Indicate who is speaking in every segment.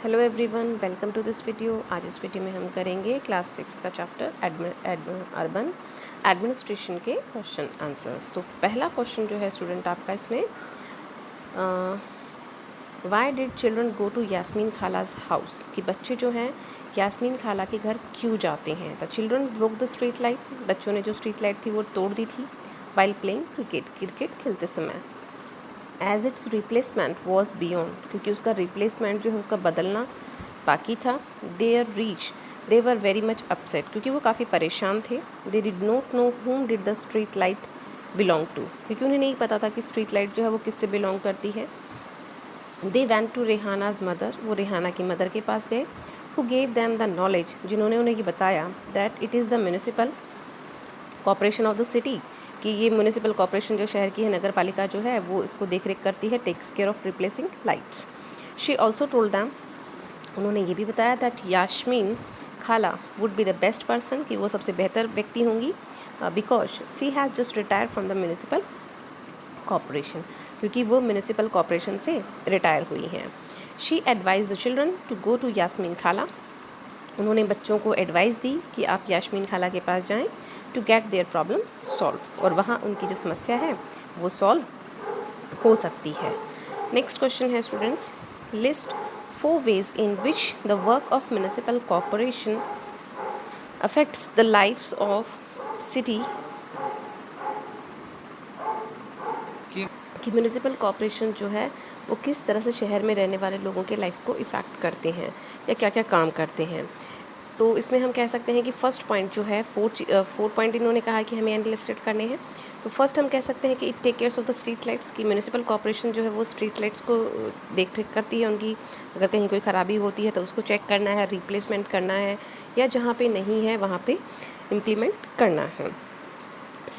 Speaker 1: Hello everyone, welcome to this video. आज इस video में हम करेंगे क्लास 6 का चैप्टर अर्बन एडमिनिस्ट्रेशन के क्वेश्चन आंसर्स। तो पहला क्वेश्चन जो है स्टूडेंट आपका इसमें, why did children go to Yasmin Khala's house, कि बच्चे जो हैं यास्मीन खाला के घर क्यों जाते हैं। The children broke the street light, बच्चों ने जो स्ट्रीट लाइट थी वो तोड़ दी थी। वाइल प्लेइंग क्रिकेट खेलते समय। As its replacement was beyond, क्योंकि उसका रिप्लेसमेंट जो है उसका बदलना बाकी था। They were very much upset, क्योंकि वो काफ़ी परेशान थे। They did not know whom did the street light belong to, क्योंकि उन्हें नहीं पता था कि स्ट्रीट लाइट जो है वो किससे बिलोंग करती है। दे वेंट टू रेहानाज मदर, वो रेहाना की मदर के पास गए। Who gave them the knowledge, जिन्होंने उन्हें ये बताया that it is the municipal corporation of the city, कि ये म्यूनिसिपल कॉर्पोरेशन जो शहर की है, नगर पालिका जो है वो इसको देख रेख करती है, takes care of replacing lights. She also told them, उन्होंने ये भी बताया that Yasmeen khala would be the best person, कि वो सबसे बेहतर व्यक्ति होंगी, because she has just retire from the municipal corporation, क्योंकि वो म्यूनिसिपल कॉर्पोरेशन से रिटायर हुई हैं। She advise the children to go to Yasmeen khala, उन्होंने बच्चों को एडवाइस दी कि आप यास्मीन खाला के पास जाएं to get their problem solve, और वहाँ उनकी जो समस्या है वो सॉल्व हो सकती है। नेक्स्ट क्वेश्चन है students, list 4 ways in which the work of municipal corporation affects the lives of city, कि म्यूनिसिपल कॉर्पोरेशन जो है वो किस तरह से शहर में रहने वाले लोगों के लाइफ को इफ़ेक्ट करते हैं या क्या क्या काम करते हैं। तो इसमें हम कह सकते हैं कि फर्स्ट पॉइंट जो है, 4 पॉइंट इन्होंने कहा कि हमें एनलिस्टेड करने हैं। तो फर्स्ट हम कह सकते हैं कि it take cares of the street lights, की म्यूनिसिपल कॉर्पोरेशन जो है वो स्ट्रीट लाइट्स को देख रेख करती है उनकी। अगर कहीं कोई ख़राबी होती है तो उसको चेक करना है, रिप्लेसमेंट करना है, या जहाँ पे नहीं है वहाँ पे इम्प्लीमेंट करना है।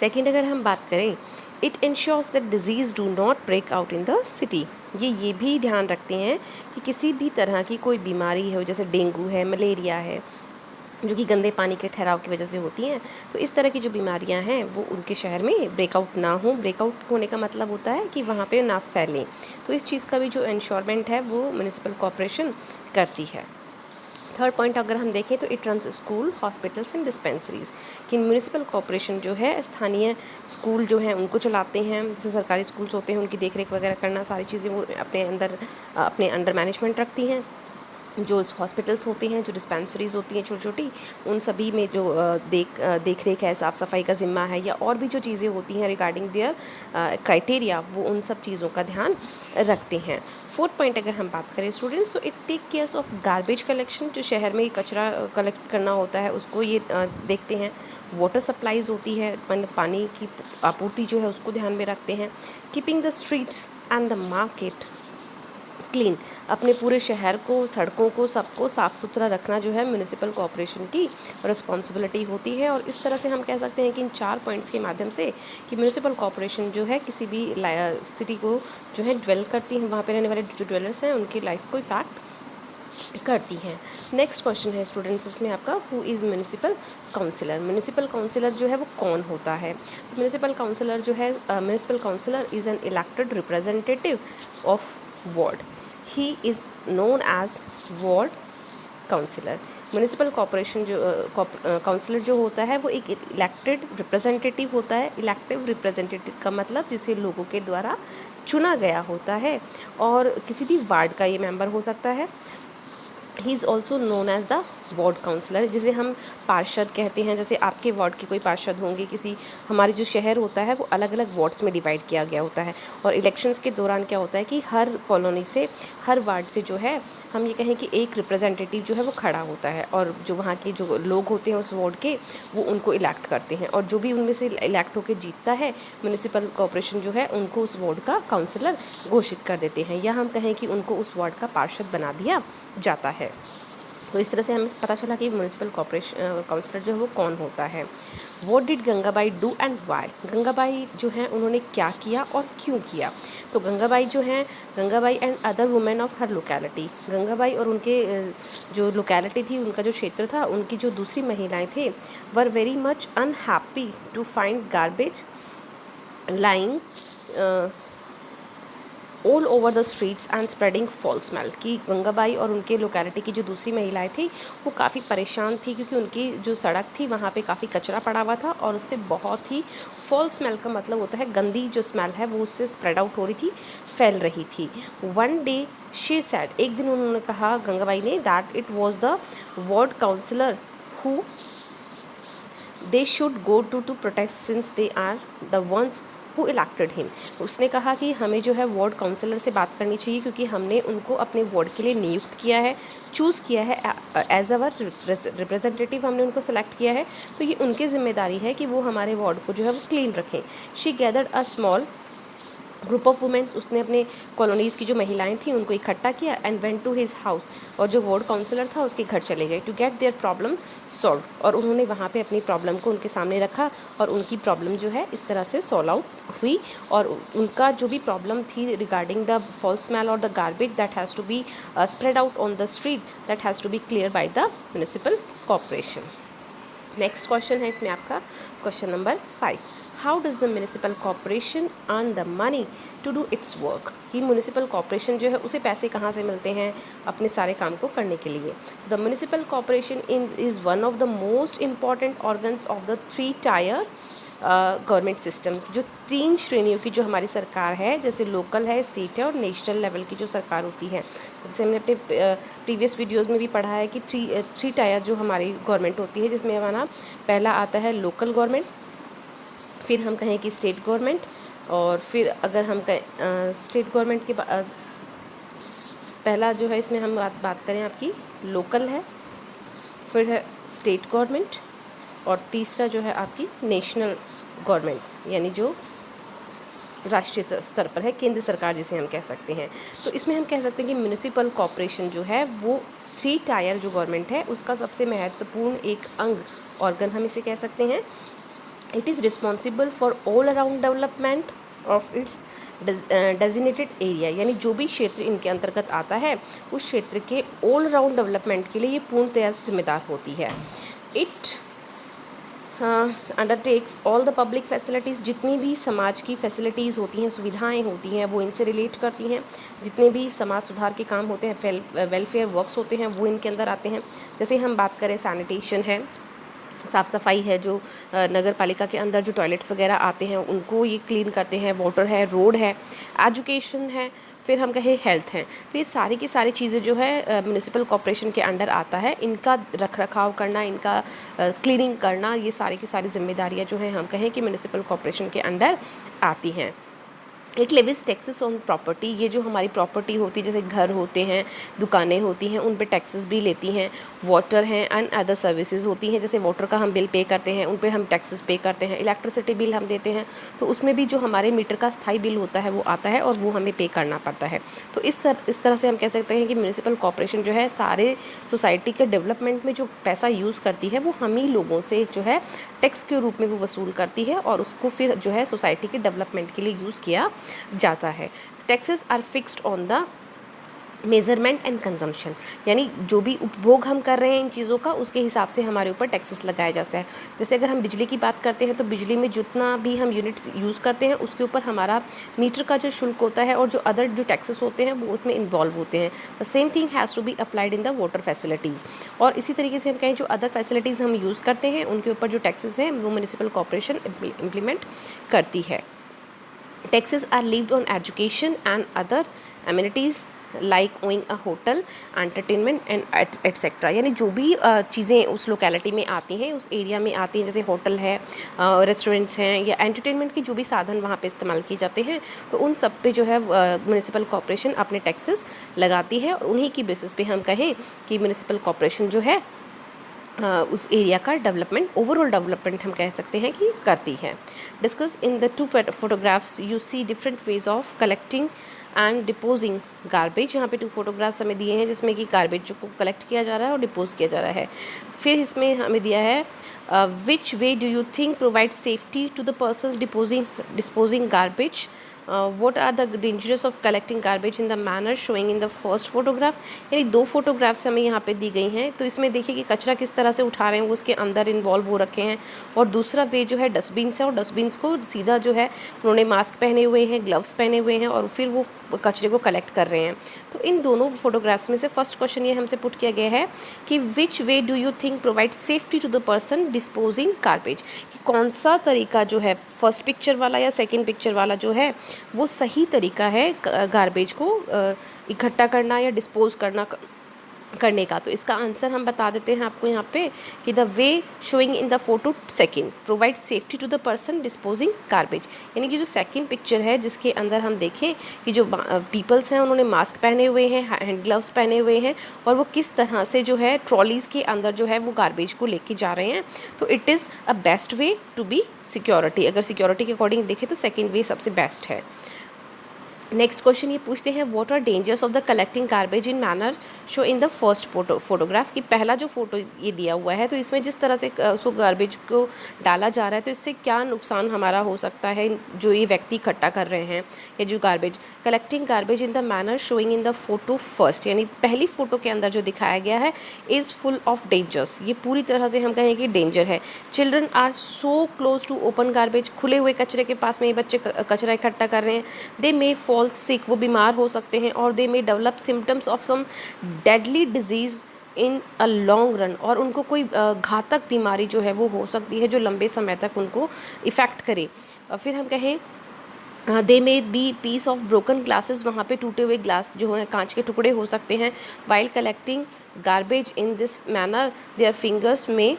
Speaker 1: सेकेंड अगर हम बात करें, it ensures that disease do not break out in the city, ये भी ध्यान रखते हैं कि किसी भी तरह की कोई बीमारी हो, जैसे डेंगू है, मलेरिया है, जो कि गंदे पानी के ठहराव की वजह से होती हैं, तो इस तरह की जो बीमारियां हैं वो उनके शहर में ब्रेकआउट ना हो। ब्रेकआउट होने का मतलब होता है कि वहाँ पे ना फैलें। तो इस चीज़ का भी जो इंश्योरमेंट है वो म्यूनिसिपल कॉर्पोरेशन करती है। थर्ड पॉइंट अगर हम देखें तो it runs school, hospitals and dispensaries, कि म्यूनिसिपल कॉर्पोरेशन जो है स्थानीय स्कूल जो हैं उनको चलाते हैं। जैसे सरकारी स्कूल्स होते हैं उनकी देख रेख वगैरह करना, सारी चीज़ें वो अपने अंडर मैनेजमेंट रखती हैं। जो हॉस्पिटल्स होते हैं, जो डिस्पेंसरीज़ होती हैं छोटी छोटी, उन सभी में जो देख रेख है, साफ़ सफाई का ज़िम्मा है, या और भी जो चीज़ें होती हैं रिगार्डिंग देयर क्राइटेरिया, वो उन सब चीज़ों का ध्यान रखते हैं। फोर्थ पॉइंट अगर हम बात करें स्टूडेंट्स, तो it take cares of garbage collection, जो शहर में कचरा कलेक्ट करना होता है उसको ये देखते हैं। वाटर सप्लाईज होती है, पानी की आपूर्ति जो है उसको ध्यान में रखते हैं। Keeping the streets and the market clean, अपने पूरे शहर को, सड़कों को, सबको साफ़ सुथरा रखना जो है म्यूनिसिपल कॉर्पोरेशन की रिस्पॉन्सिबिलिटी होती है। और इस तरह से हम कह सकते हैं कि इन 4 पॉइंट्स के माध्यम से कि म्यूनिसिपल कॉर्पोरेशन जो है किसी भी सिटी को जो है ड्वेल करती है, वहाँ पे रहने वाले जो ड्वेलर्स हैं उनकी लाइफ को इफेक्ट करती हैं। नेक्स्ट क्वेश्चन है स्टूडेंट्स इसमें आपका, who is municipal councillor, municipal councillor जो है वो कौन होता है। म्यूनिसिपल काउंसिलर जो है, municipal councillor is an elected representative of ward, he is known as ward councillor. Municipal corporation जो काउंसिलर जो होता है वो एक इलेक्टेड रिप्रेजेंटेटिव होता है। इलेक्टिव रिप्रेजेंटेटिव का मतलब जिसे लोगों के द्वारा चुना गया होता है, और किसी भी वार्ड का ये मेंबर हो सकता है। He is also known as the ward councillor, जिसे हम पार्षद कहते हैं। जैसे आपके वार्ड के कोई पार्षद होंगे, किसी हमारे जो शहर होता है वो अलग अलग वार्ड्स में डिवाइड किया गया होता है, और इलेक्शंस के दौरान क्या होता है कि हर कॉलोनी से, हर वार्ड से जो है हम ये कहें कि एक रिप्रेजेंटेटिव जो है वो खड़ा होता है, और जो वहाँ के जो लोग होते हैं उस वार्ड के, वो उनको इलेक्ट करते हैं, और जो भी उनमें से इलेक्ट होकर जीतता है म्यूनिसिपल कॉर्पोरेशन जो है उनको उस वार्ड का काउंसलर घोषित कर देते हैं, या हम कहें कि उनको उस वार्ड का पार्षद बना दिया जाता है। तो इस तरह से हमें पता चला कि म्यूनिसिपल कॉर्पोरेशन काउंसलर जो है वो कौन होता है। What did Gangabai do and why, Gangabai जो हैं उन्होंने क्या किया और क्यों किया। तो गंगाबाई जो हैं, Gangabai and other women of her locality, Gangabai और उनके जो लोकेलिटी थी, उनका जो क्षेत्र था, उनकी जो दूसरी महिलाएं थे, were very much unhappy to find garbage lying all over the streets and spreading foul smell, कि गंगाबाई और उनके लोकेलिटी की जो दूसरी महिलाएं थी वो काफ़ी परेशान थी क्योंकि उनकी जो सड़क थी वहाँ पे काफ़ी कचरा पड़ा हुआ था और उससे बहुत ही फॉल स्मेल का मतलब होता है गंदी जो स्मेल है वो उससे स्प्रेड आउट हो रही थी, फैल रही थी। वन डे शी सैड, एक दिन उन्होंने कहा गंगाबाई ने, that it was the ward councillor who they should go to protect since they are the ones who elected him. उसने कहा कि हमें जो है वार्ड काउंसलर से बात करनी चाहिए क्योंकि हमने उनको अपने वार्ड के लिए नियुक्त किया है, चूज़ किया है एज अवर रिप्रेजेंटेटिव, हमने उनको सेलेक्ट किया है, तो ये उनकी जिम्मेदारी है कि वो हमारे वार्ड को जो है वो क्लीन रखें। She gathered a small group of womens, उसने अपने कॉलोनीज़ की जो महिलाएं थी उनको इकट्ठा किया and went to his house, और जो वार्ड काउंसलर था उसके घर चले गए to get their problem solve, और उन्होंने वहाँ पे अपनी प्रॉब्लम को उनके सामने रखा और उनकी प्रॉब्लम जो है इस तरह से सॉल्व आउट हुई। और उनका जो भी प्रॉब्लम थी रिगार्डिंग द फॉल स्मेल और the garbage that has to be spread out on the street, that has to be clear by the municipal corporation. Next question है इसमें आपका question number 5, how does the municipal corporation earn the money to do its work, कि municipal corporation जो है उसे पैसे कहाँ से मिलते हैं अपने सारे काम को करने के लिए। The municipal corporation is one of the most important organs of the 3 tyre government system, जो 3 श्रेणियों की जो हमारी सरकार है, जैसे लोकल है, स्टेट है और नेशनल लेवल की जो सरकार होती है। जैसे हमने अपने प्रीवियस वीडियोस में भी पढ़ा है कि 3 टायर जो हमारी गवर्नमेंट होती है, जिसमें हमारा पहला आता है लोकल गवर्नमेंट, फिर हम कहें कि स्टेट गवर्नमेंट, और फिर अगर हम कहें स्टेट गवर्नमेंट के पहला जो है इसमें हम बात करें आपकी लोकल है, फिर है स्टेट गवर्नमेंट, और तीसरा जो है आपकी नेशनल गवर्नमेंट, यानी जो राष्ट्रीय स्तर पर है, केंद्र सरकार जिसे हम कह सकते हैं। तो इसमें हम कह सकते हैं कि म्यूनिसिपल कॉर्पोरेशन जो है वो 3 टायर जो गवर्नमेंट है उसका सबसे महत्वपूर्ण एक अंग, ऑर्गन हम इसे कह सकते हैं। It is responsible for all around development of its designated area, यानी जो भी क्षेत्र इनके अंतर्गत आता है उस क्षेत्र के ऑल अराउंड डेवलपमेंट के लिए ये पूर्णतया जिम्मेदार होती है। It undertakes all the public facilities, जितनी भी समाज की फैसिलिटीज़ होती हैं, सुविधाएं होती हैं, वो इनसे रिलेट करती हैं। जितने भी समाज सुधार के काम होते हैं, वेलफेयर वर्क्स होते हैं, वो इनके अंदर आते हैं। जैसे हम बात करें सैनिटेशन है, साफ़ सफाई है, जो नगर पालिका के अंदर जो टॉयलेट्स वगैरह आते हैं उनको ये क्लीन करते हैं, वाटर है, रोड है, एजुकेशन है, फिर हम कहें हेल्थ है। तो ये सारी की सारी चीज़ें जो है म्यूनिसिपल कॉर्पोरेशन के अंडर आता है। इनका रख रखाव करना, इनका क्लीनिंग करना, ये सारी की सारी जिम्मेदारियाँ जो हैं हम कहें कि म्यूनिसिपल कॉर्पोरेशन के अंडर आती हैं। It levies taxes on property, ये जो हमारी प्रॉपर्टी होती है, जैसे घर होते हैं, दुकानें होती हैं, उन पे टैक्सेस भी लेती हैं। वाटर हैं एंड अदर सर्विसेज होती हैं, जैसे वाटर का हम बिल पे करते हैं, उन पे हम टैक्सेस पे करते हैं। इलेक्ट्रिसिटी बिल हम देते हैं, तो उसमें भी जो हमारे मीटर का स्थायी बिल होता है वो आता है और वो हमें पे करना पड़ता है। तो इस तरह से हम कह सकते हैं कि म्यूनिसिपल कॉर्पोरेशन जो है सारे सोसाइटी के डेवलपमेंट में जो पैसा यूज़ करती है वो हम ही लोगों से जो है टैक्स के रूप में वो वसूल करती है और उसको फिर जो है सोसाइटी के डेवलपमेंट के लिए यूज़ किया जाता है। Taxes are fixed on the measurement and consumption, यानी जो भी उपभोग हम कर रहे हैं इन चीज़ों का उसके हिसाब से हमारे ऊपर टैक्सेस लगाया जाता है। जैसे अगर हम बिजली की बात करते हैं तो बिजली में जितना भी हम यूनिट्स यूज़ करते हैं उसके ऊपर हमारा मीटर का जो शुल्क होता है और जो अदर जो टैक्सेस होते हैं वो उसमें इन्वॉल्व होते हैं। The same thing has to be applied in the water facilities. और इसी तरीके से हम कहें जो अदर फैसिलिटीज़ हम यूज़ करते हैं उनके ऊपर जो टैक्सेस हैं वो म्यूनिसिपल कॉर्पोरेशन इम्प्लीमेंट करती है। Taxes are levied on education and other amenities like owning a hotel, entertainment and etc. यानी जो भी चीज़ें उस लोकेलिटी में आती हैं, उस एरिया में आती हैं, जैसे होटल है, रेस्टोरेंट्स हैं या एंटरटेनमेंट के जो भी साधन वहाँ पे इस्तेमाल किए जाते हैं, तो उन सब पे जो है म्यूनिसिपल कॉर्पोरेशन अपने टैक्सेस लगाती है और उन्हीं की बेसिस पे हम कहें कि म्यूनिसिपल कॉर्पोरेशन जो है उस एरिया का डेवलपमेंट, ओवरऑल डेवलपमेंट हम कह सकते हैं कि करती है। Discuss in the 2 photographs you see different ways of collecting and disposing garbage. यहाँ पे 2 फोटोग्राफ्स हमें दिए हैं जिसमें कि गार्बेज को कलेक्ट किया जा रहा है और डिपोज किया जा रहा है। फिर इसमें हमें दिया है which way do you think provide safety to the person disposing garbage what are the dangers of collecting garbage in the manner showing in the first photograph. यानी 2 फोटोग्राफ्स हमें यहाँ पे दी गई हैं, तो इसमें देखिए कि कचरा किस तरह से उठा रहे हैं, वो उसके अंदर इन्वॉल्व हो रखे हैं। और दूसरा वे जो है डस्टबिन है, और डस्टबिन्स को सीधा जो है उन्होंने मास्क पहने हुए हैं, ग्लव्स पहने हुए हैं, और फिर वो कचरे को कलेक्ट कर रहे हैं। तो इन दोनों फोटोग्राफ्स में से फर्स्ट क्वेश्चन ये हमसे पुट किया गया है कि which way do you think provide safety to the person disposing garbage. कौन सा तरीका जो है, फर्स्ट पिक्चर वाला या सेकंड पिक्चर वाला जो है, वो सही तरीका है गार्बेज को इकट्ठा करना या डिस्पोज करने का। तो इसका आंसर हम बता देते हैं आपको यहाँ पे कि the way showing in the photo second provide safety to the person disposing garbage. यानी कि जो सेकंड पिक्चर है जिसके अंदर हम देखें कि जो पीपल्स हैं उन्होंने मास्क पहने हुए हैं, हैंड ग्लव्स पहने हुए हैं, और वो किस तरह से जो है ट्रॉलीज़ के अंदर जो है वो गार्बेज को लेके जा रहे हैं। तो it is a best way to be security. अगर सिक्योरिटी के अकॉर्डिंग देखें तो सेकेंड वे सबसे बेस्ट है। नेक्स्ट क्वेश्चन ये पूछते हैं what are dangers of the collecting garbage in manner show in the first photograph. कि पहला जो फोटो ये दिया हुआ है, तो इसमें जिस तरह से उसको गार्बेज को डाला जा रहा है, तो इससे क्या नुकसान हमारा हो सकता है जो ये व्यक्ति इकट्ठा कर रहे हैं, या जो garbage collecting garbage in the manner showing in the photo first. यानी पहली फ़ोटो के अंदर जो दिखाया गया है इज़ फुल ऑफ डेंजर्स। ये पूरी तरह से हम कहें कि डेंजर है। Children are so close to open garbage. खुले हुए कचरे के पास में ये बच्चे कचरा इकट्ठा कर रहे हैं। दे मे फॉल सिक, वो बीमार हो सकते हैं, और they may develop symptoms of some deadly disease in a long run. और उनको कोई घातक बीमारी जो है वो हो सकती है जो लंबे समय तक उनको इफ़ेक्ट करे। फिर हम कहें they may be piece of broken glasses, वहाँ पे टूटे हुए ग्लास जो हैं, कांच के टुकड़े हो सकते हैं। While collecting garbage in this manner their fingers में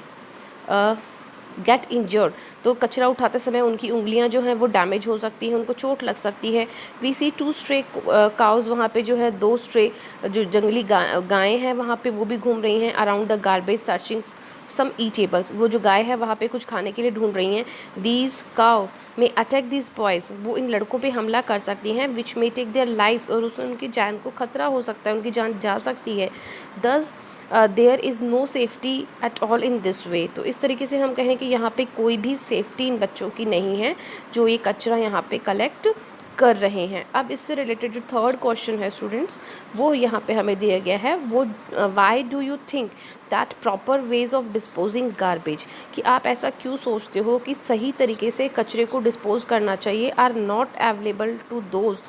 Speaker 1: गेट इंजर्ड। तो कचरा उठाते समय उनकी उंगलियां जो हैं वो डैमेज हो सकती हैं, उनको चोट लग सकती है। वी सी 2 स्ट्रे काउज, वहाँ पे जो है 2 स्ट्रे जो जंगली गायें हैं वहाँ पे वो भी घूम रही हैं around the garbage searching some eatables. वो जो गाय है वहाँ पे कुछ खाने के लिए ढूंढ रही हैं। दीज काउ में अटैक दिस बॉयज़, वो इन लड़कों पे हमला कर सकती हैं। विच मे टेक देयर लाइफ्स, और उससे उनकी जान को खतरा हो सकता है, उनकी जान जा सकती है। Thus there is no safety at all in this way. तो इस तरीके से हम कहें कि यहाँ पे कोई भी सेफ्टी इन बच्चों की नहीं है जो ये कचरा यहाँ पे कलेक्ट कर रहे हैं। अब इससे रिलेटेड जो थर्ड क्वेश्चन है स्टूडेंट्स, वो यहाँ पे हमें दिया गया है। वो why do you think that proper ways of disposing garbage, कि आप ऐसा क्यों सोचते हो कि सही तरीके से कचरे को डिस्पोज करना चाहिए, are not available to those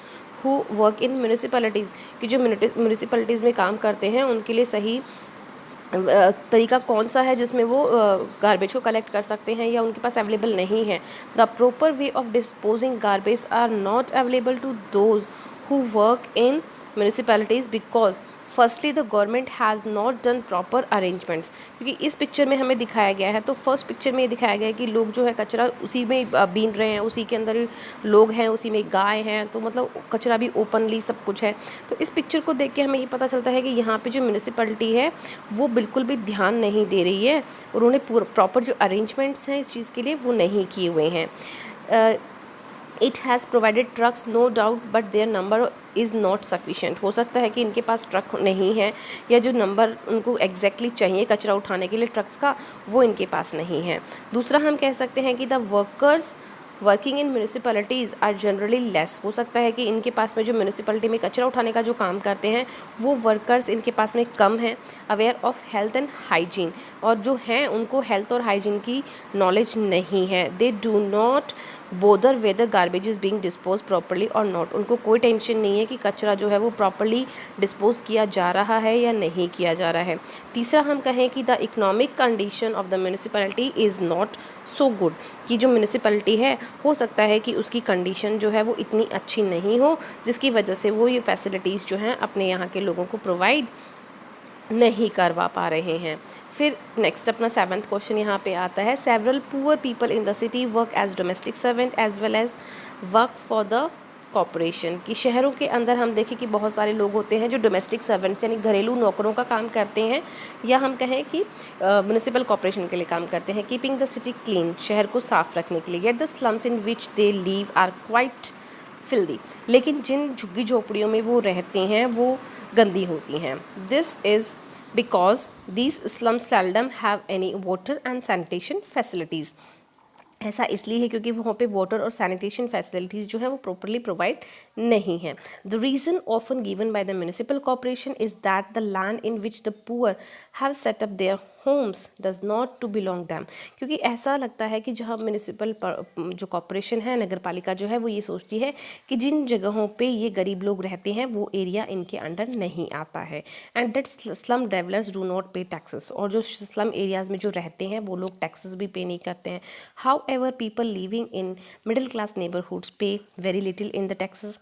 Speaker 1: who work in municipalities. कि जो म्यूनिसिपैलिटीज़ में काम करते हैं उनके लिए सही तरीका कौन सा है जिसमें वो गार्बेज को कलेक्ट कर सकते हैं या उनके पास अवेलेबल नहीं है। The proper way of disposing garbage are not available to those who work in municipalities because firstly the government has not done proper arrangements. क्योंकि इस पिक्चर में हमें दिखाया गया है, तो फर्स्ट पिक्चर में ये दिखाया गया है कि लोग जो है कचरा उसी में बीन रहे हैं, उसी के अंदर लोग हैं, उसी में गाय हैं, तो मतलब कचरा भी ओपनली सब कुछ है। तो इस पिक्चर को देख के हमें ये पता चलता है कि यहाँ पे जो म्यूनिसिपैलिटी है वो बिल्कुल भी ध्यान नहीं दे रही है, और उन्होंने प्रॉपर जो अरेंजमेंट्स हैं इस चीज़ के लिए वो नहीं किए हुए हैं। It has provided trucks no doubt but their number is not sufficient. हो सकता है कि इनके पास ट्रक नहीं है, या जो नंबर उनको एग्जैक्टली चाहिए कचरा उठाने के लिए ट्रक्स का, वो इनके पास नहीं है। दूसरा हम कह सकते हैं कि the workers working in municipalities are generally less. हो सकता है कि इनके पास में जो म्यूनिसिपैलिटी में कचरा उठाने का जो काम करते हैं वो वर्कर्स इनके पास में कम हैं। Aware of health and hygiene, और जो हैं उनको हेल्थ और हाइजीन की नॉलेज नहीं है। They do not bother whether garbage is being dispose properly और नॉट। उनको कोई टेंशन नहीं है कि कचरा जो है वो प्रॉपरली डिस्पोज किया जा रहा है या नहीं किया जा रहा है। तीसरा हम कहें कि the economic condition of the municipality is not so good, कि जो म्यूनिसिपैलिटी है हो सकता है कि उसकी कंडीशन जो है वो इतनी अच्छी नहीं हो, जिसकी वजह से वो ये फैसिलिटीज़ जो हैं अपने यहाँ के लोगों को प्रोवाइड नहीं करवा पा रहे हैं। फिर नेक्स्ट अपना 7th क्वेश्चन यहाँ पे आता है। Several poor people in the city work as domestic servant as well as work for the corporation. कि शहरों के अंदर हम देखें कि बहुत सारे लोग होते हैं जो डोमेस्टिक सर्वेंट्स यानी घरेलू नौकरों का काम करते हैं, या हम कहें कि म्यूनिसिपल कॉरपोरेशन के लिए काम करते हैं। कीपिंग द सिटी क्लीन, शहर को साफ रखने के लिए। Yet the slums in which they live are quite filthy, लेकिन जिन झुग्गी झोपड़ियों में वो रहते हैं वो गंदी होती हैं। This is because these slums seldom have any water and sanitation facilities. ऐसा इसलिए है क्योंकि वहाँ पे वाटर और सैनिटेशन फैसिलिटीज़ जो है वो प्रॉपरली प्रोवाइड नहीं है। The reason often given by the municipal corporation is that the land in which the poor have set up their homes does not to belong them. क्योंकि ऐसा लगता है कि जहाँ म्यूनिसिपल जो कॉर्पोरेशन है, नगर पालिका जो है वो ये सोचती है कि जिन जगहों पे ये गरीब लोग रहते हैं वो एरिया इनके अंडर नहीं आता है, and that slum developers do not पे टैक्सेस। और जो स्लम एरियाज़ में जो रहते हैं वो लोग टैक्सेस भी पे नहीं करते हैं। However people living in middle class neighbourhoods pay very little in the taxes.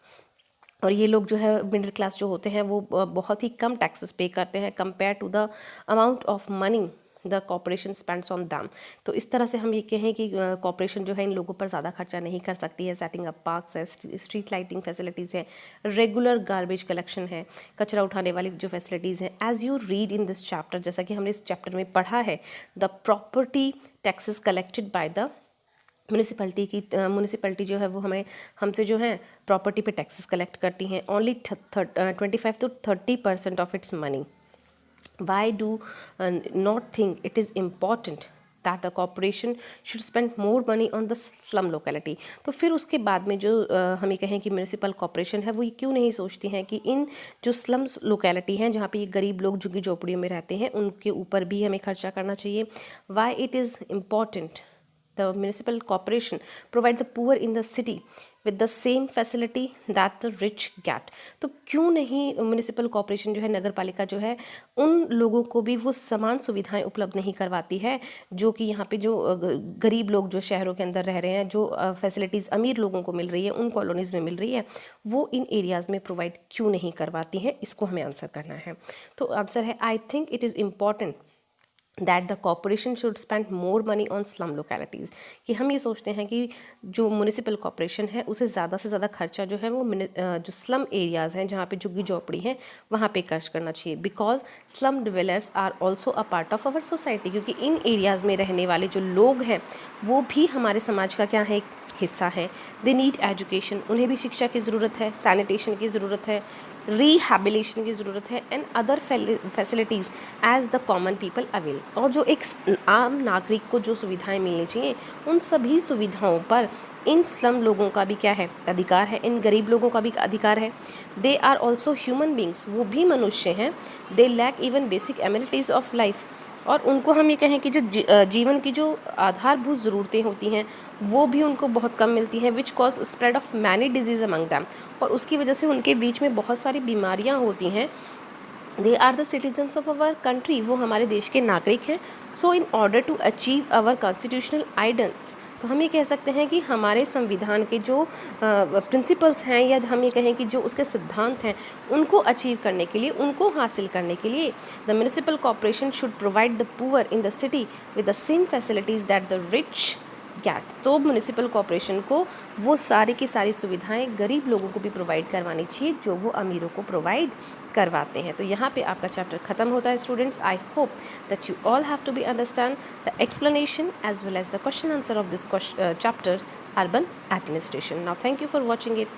Speaker 1: और ये लोग जो है मिडिल क्लास जो होते हैं वो बहुत ही कम टैक्सेस पे करते हैं compare to the amount of money the corporation spends on them. तो इस तरह से हम ये कहें कि कॉर्पोरेशन जो है इन लोगों पर ज़्यादा खर्चा नहीं कर सकती है। सेटिंग अप पार्क्स है, स्ट्रीट लाइटिंग फैसिलिटीज़ है, रेगुलर गार्बेज कलेक्शन है, कचरा उठाने वाली जो फैसिलिटीज़ हैं। As you read in this chapter, जैसा कि हमने इस चैप्टर में पढ़ा है, the property taxes collected by the municipality जो है वो हमसे जो है प्रॉपर्टी पे टैक्सेस कलेक्ट करती हैं only 25 to 30% of its money. Why do not think it is important that the corporation should spend more money on the slum locality. तो फिर उसके बाद में जो हम ये कहें कि म्यूनिसिपल कॉर्पोरेशन है वो ये क्यों नहीं सोचती हैं कि इन जो स्लम्स लोकेलिटी हैं जहाँ पे ये गरीब लोग झुग्गी झोपड़ियों में रहते हैं उनके ऊपर भी हमें खर्चा करना चाहिए। Why it is important the municipal corporation provide the poor in the city with the same facility that the rich get। तो क्यों नहीं म्यूनिसिपल कॉर्पोरेशन जो है, नगर पालिका जो है, उन लोगों को भी वो समान सुविधाएं उपलब्ध नहीं करवाती है जो कि यहाँ पे जो गरीब लोग जो शहरों के अंदर रह रहे हैं, जो फैसिलिटीज़ अमीर लोगों को मिल रही है, उन कॉलोनीज़ में मिल रही है, वो इन एरियाज़ में प्रोवाइड क्यों नहीं करवाती है। इसको हमें आंसर करना है। तो आंसर है I think it is important that the corporation should spend more money on slum localities. कि हम ये सोचते हैं कि जो म्यूनिसिपल कॉर्पोरेशन है उसे ज़्यादा से ज़्यादा खर्चा जो है वो जो स्लम एरियाज़ हैं जहाँ पे झुग्गी झोपड़ी है वहाँ पे खर्च करना चाहिए। Because slum developers are also a part of our society. क्योंकि इन एरियाज़ में रहने वाले जो लोग हैं वो भी हमारे समाज का क्या है, एक हिस्सा है। दे नीड एजुकेशन, उन्हें भी शिक्षा की ज़रूरत है, सैनिटेशन की ज़रूरत है, रिहैबिलिटेशन की ज़रूरत है, and other facilities as the common people avail. और जो एक आम नागरिक को जो सुविधाएं मिलनी चाहिए उन सभी सुविधाओं पर इन स्लम लोगों का भी क्या है, अधिकार है। इन गरीब लोगों का भी अधिकार है। They are also human beings, वो भी मनुष्य हैं। They lack even basic amenities of life. और उनको हम ये कहें कि जो जीवन की जो आधारभूत ज़रूरतें होती हैं वो भी उनको बहुत कम मिलती हैं, which cause spread of many disease among them. और उसकी वजह से उनके बीच में बहुत सारी बीमारियां होती हैं। They are the citizens of our country, वो हमारे देश के नागरिक हैं। So in order to achieve our constitutional ideals, तो हम ये कह सकते हैं कि हमारे संविधान के जो प्रिंसिपल्स हैं या हम ये कहें कि जो उसके सिद्धांत हैं उनको अचीव करने के लिए, उनको हासिल करने के लिए the municipal corporation should provide the poor in the city with the same facilities that the rich get. तो म्यूनिसिपल कॉर्पोरेशन को वो सारी की सारी सुविधाएं गरीब लोगों को भी प्रोवाइड करवानी चाहिए जो वो अमीरों को प्रोवाइड करवाते हैं। तो यहाँ पे आपका चैप्टर खत्म होता है students. I hope that you all have to be understand the explanation as well as the question answer of this chapter urban administration. Now thank you for watching it.